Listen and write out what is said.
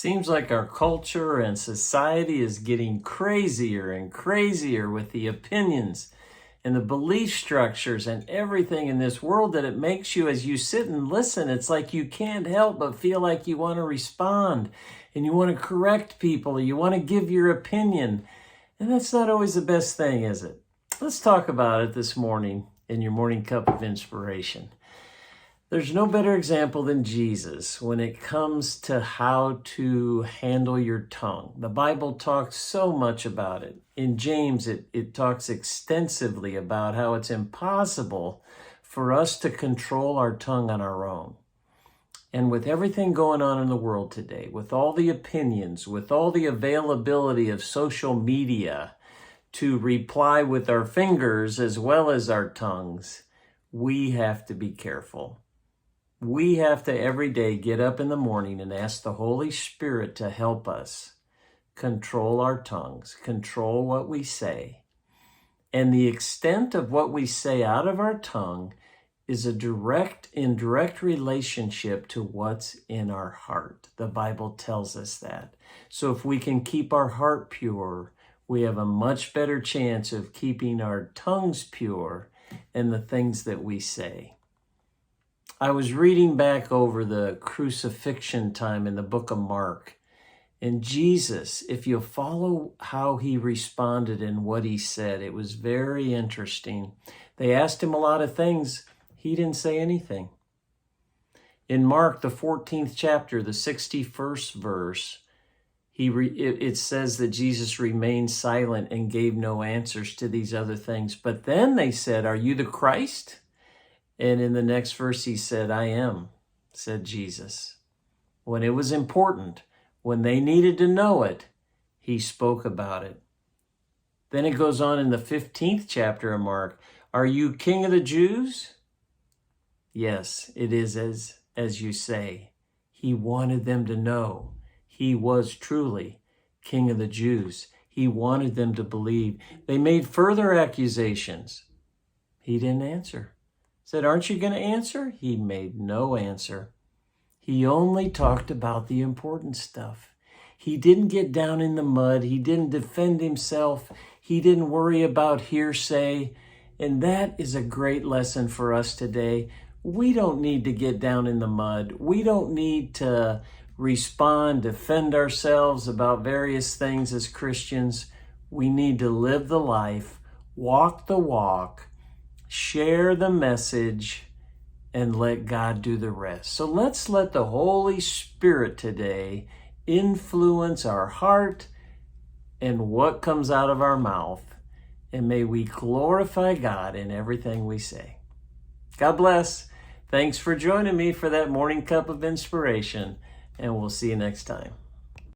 Seems like our culture and society is getting crazier and crazier with the opinions and the belief structures and everything in this world that it makes you, as you sit and listen, it's like you can't help but feel like you want to respond and you want to correct people, you want to give your opinion. And that's not always the best thing, is it? Let's talk about it this morning in your morning cup of inspiration. There's no better example than Jesus when it comes to how to handle your tongue. The Bible talks so much about it. In James, it talks extensively about how it's impossible for us to control our tongue on our own. And with everything going on in the world today, with all the opinions, with all the availability of social media to reply with our fingers as well as our tongues, we have to be careful. We have to every day get up in the morning and ask the Holy Spirit to help us control our tongues, control what we say. And the extent of what we say out of our tongue is a indirect relationship to what's in our heart. The Bible tells us that. So if we can keep our heart pure, we have a much better chance of keeping our tongues pure in the things that we say. I was reading back over the crucifixion time in the book of Mark. And Jesus, if you follow how he responded and what he said, it was very interesting. They asked him a lot of things. He didn't say anything. In Mark, the 14th chapter, the 61st verse, it says that Jesus remained silent and gave no answers to these other things. But then they said, "Are you the Christ?" And in the next verse, he said, "I am," said Jesus. When it was important, when they needed to know it, he spoke about it. Then it goes on in the 15th chapter of Mark, "Are you King of the Jews?" Yes, it is as you say. He wanted them to know he was truly King of the Jews. He wanted them to believe. They made further accusations. He didn't answer. Said, "Aren't you going to answer?" He made no answer. He only talked about the important stuff. He didn't get down in the mud. He didn't defend himself. He didn't worry about hearsay. And that is a great lesson for us today. We don't need to get down in the mud. We don't need to respond, defend ourselves about various things as Christians. We need to live the life, walk the walk, share the message, and let God do the rest. So let's let the Holy Spirit today influence our heart and what comes out of our mouth. And may we glorify God in everything we say. God bless. Thanks for joining me for that morning cup of inspiration, and we'll see you next time.